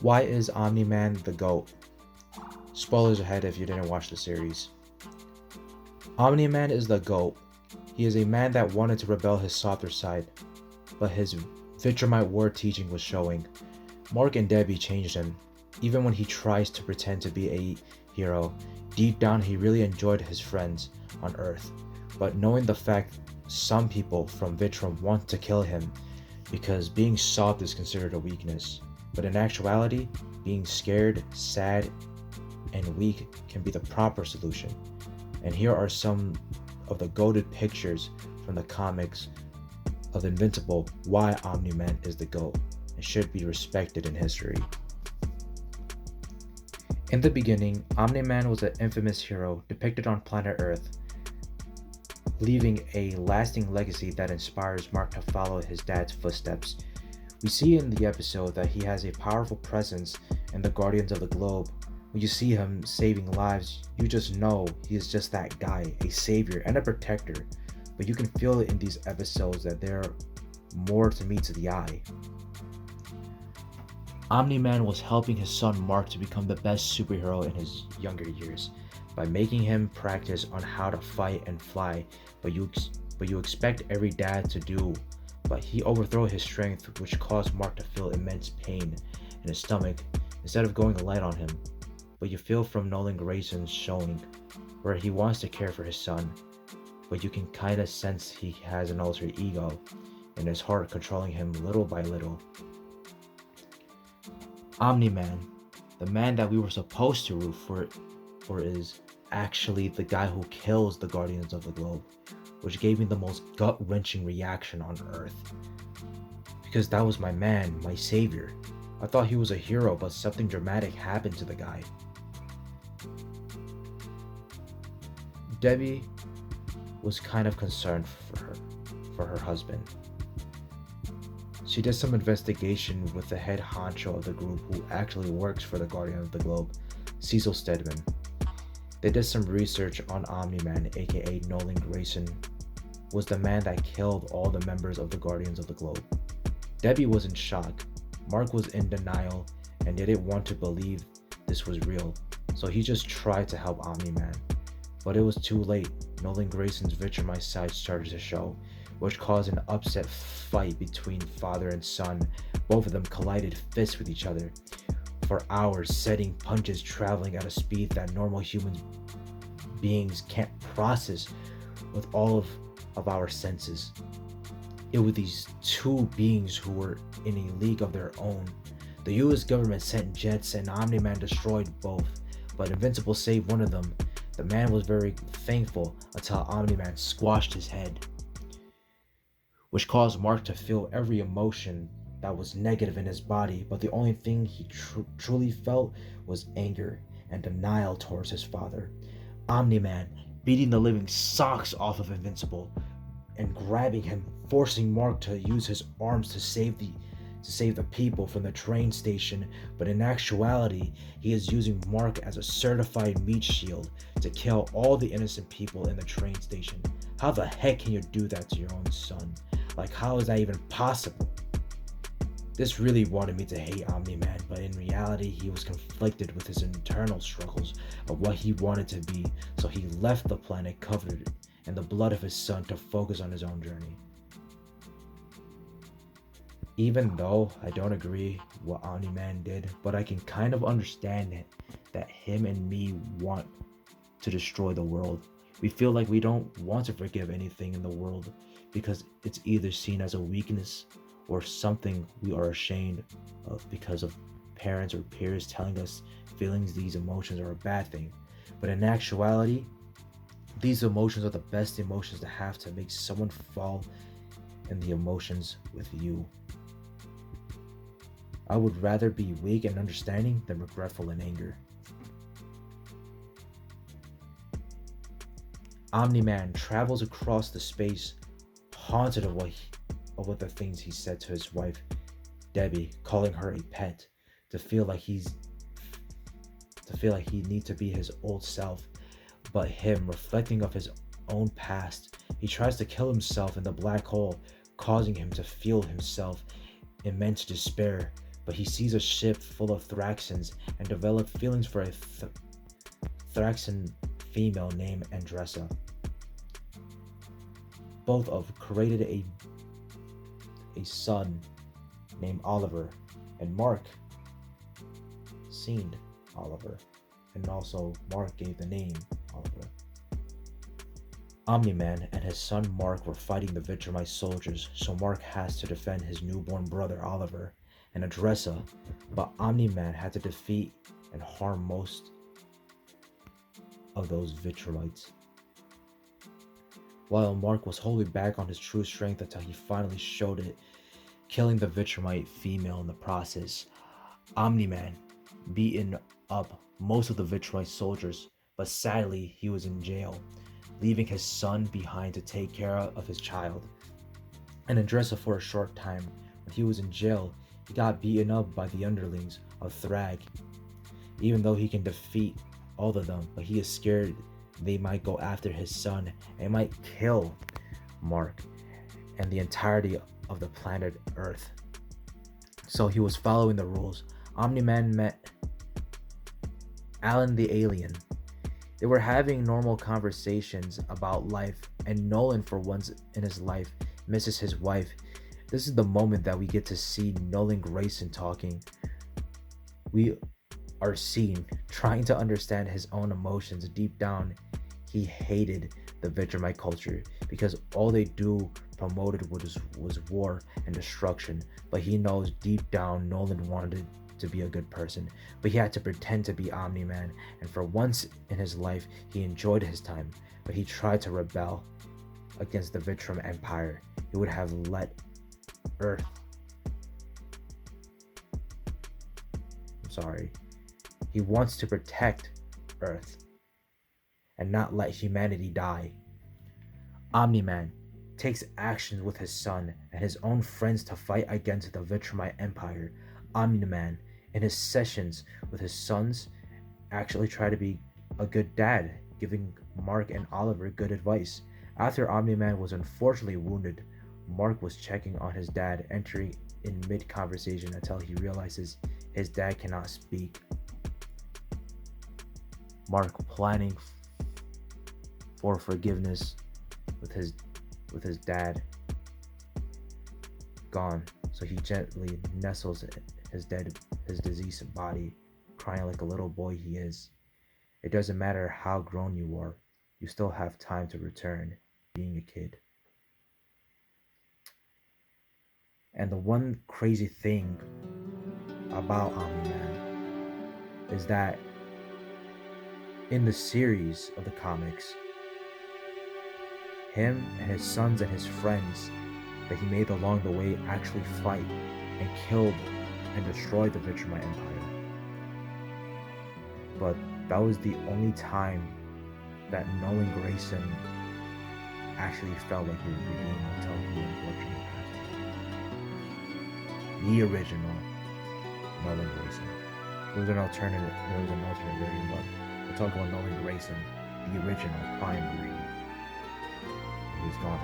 Why is Omni-Man the GOAT? Spoilers ahead if you didn't watch the series. Omni-Man is the GOAT. He is a man that wanted to rebel his softer side, but his Viltrumite war teaching was showing. Mark and Debbie changed him. Even when he tries to pretend to be a hero, deep down he really enjoyed his friends on Earth. But knowing the fact some people from Viltrum want to kill him because being soft is considered a weakness. But in actuality, being scared, sad, and weak can be the proper solution. And here are some of the goated pictures from the comics of Invincible, why Omni-Man is the GOAT and should be respected in history. In the beginning, Omni-Man was an infamous hero depicted on planet Earth, leaving a lasting legacy that inspires Mark to follow his dad's footsteps. We see in the episode that he has a powerful presence in the Guardians of the Globe. When you see him saving lives, you just know he is just that guy, a savior and a protector. But you can feel it in these episodes that there are more to meet to the eye. Omni-Man was helping his son Mark to become the best superhero in his younger years by making him practice on how to fight and fly, but you expect every dad to do. But he overthrew his strength, which caused Mark to feel immense pain in his stomach instead of going light on him. But you feel from Nolan Grayson's showing, where he wants to care for his son, but you can kinda sense he has an alter ego in his heart controlling him little by little. Omni-Man, the man that we were supposed to root for is actually the guy who kills the Guardians of the Globe, which gave me the most gut-wrenching reaction on Earth. Because that was my man, my savior. I thought he was a hero, but something dramatic happened to the guy. Debbie was kind of concerned for her husband. She did some investigation with the head honcho of the group who actually works for the Guardian of the Globe, Cecil Stedman. They did some research on Omni-Man, aka Nolan Grayson, was the man that killed all the members of the Guardians of the Globe. Debbie was in shock. Mark was in denial and didn't want to believe this was real, so he just tried to help Omni-Man. But it was too late. Nolan Grayson's Viltrumite side started to show, which caused an upset fight between father and son. Both of them collided fists with each other for hours, setting punches traveling at a speed that normal human beings can't process with all of our senses. It was these two beings who were in a league of their own. The US government sent jets and Omni-Man destroyed both, but Invincible saved one of them. The man was very thankful until Omni-Man squashed his head, which caused Mark to feel every emotion that was negative in his body, but the only thing he truly felt was anger and denial towards his father. Omni-Man beating the living socks off of Invincible and grabbing him, forcing Mark to use his arms to save the people from the train station, but in actuality, he is using Mark as a certified meat shield to kill all the innocent people in the train station. How the heck can you do that to your own son? Like, how is that even possible? This really wanted me to hate Omni-Man, but in reality, he was conflicted with his internal struggles of what he wanted to be, so he left the planet covered in the blood of his son to focus on his own journey. Even though I don't agree what Omni-Man did, but I can kind of understand it, that him and me want to destroy the world. We feel like we don't want to forgive anything in the world because it's either seen as a weakness or something we are ashamed of because of parents or peers telling us feelings, these emotions are a bad thing. But in actuality, these emotions are the best emotions to have to make someone fall in the emotions with you. I would rather be weak and understanding than regretful and anger. Omni-Man travels across the space, haunted of what the things he said to his wife, Debbie, calling her a pet, to feel like he needs to be his old self, but him reflecting of his own past. He tries to kill himself in the black hole, causing him to feel himself immense despair, but he sees a ship full of thraxans and develops feelings for a thraxan female named Andressa. Both of created a son named Oliver, and Mark seen Oliver, and also Mark gave the name Oliver. Omni-Man and his son Mark were fighting the Viltrumite soldiers, so Mark has to defend his newborn brother Oliver and Andressa, but Omni-Man had to defeat and harm most of those Viltrumites. While Mark was holding back on his true strength until he finally showed it, killing the Viltrumite female in the process. Omni-Man beaten up most of the Viltrumite soldiers, but sadly he was in jail, leaving his son behind to take care of his child. And Andressa, for a short time, when he was in jail, he got beaten up by the underlings of Thrag. Even though he can defeat all of them, but he is scared they might go after his son and might kill Mark and the entirety of the planet Earth. So he was following the rules. Omni-Man met Alan the alien. They were having normal conversations about life, and Nolan, for once in his life, misses his wife. This is the moment that we get to see Nolan Grayson talking. We are seen trying to understand his own emotions. Deep down, he hated the Viltrumite culture because all they promoted was war and destruction. But he knows deep down Nolan wanted to be a good person, but he had to pretend to be Omni-Man, and for once in his life he enjoyed his time, but he tried to rebel against the Viltrum Empire. He would have let Earth he wants to protect Earth and not let humanity die. Omni-Man takes actions with his son and his own friends to fight against the Viltrumite Empire. Omni-Man, in his sessions with his sons, actually try to be a good dad, giving Mark and Oliver good advice. After Omni-Man was unfortunately wounded, Mark was checking on his dad, entering in mid-conversation until he realizes his dad cannot speak. Mark planning for forgiveness with his dad gone, so he gently nestles his diseased body, crying like a little boy he is. It doesn't matter how grown you are, you still have time to return being a kid. And the one crazy thing about Omni-Man is that in the series of the comics, him and his sons and his friends that he made along the way actually fight and killed and destroyed the Viltrumite Empire. But that was the only time that Nolan Grayson actually felt like he was redeemed until he unfortunately passed. The original Nolan Grayson. There was an alternate version, but we're talking about Nolan Grayson, the original prime version. He was gone.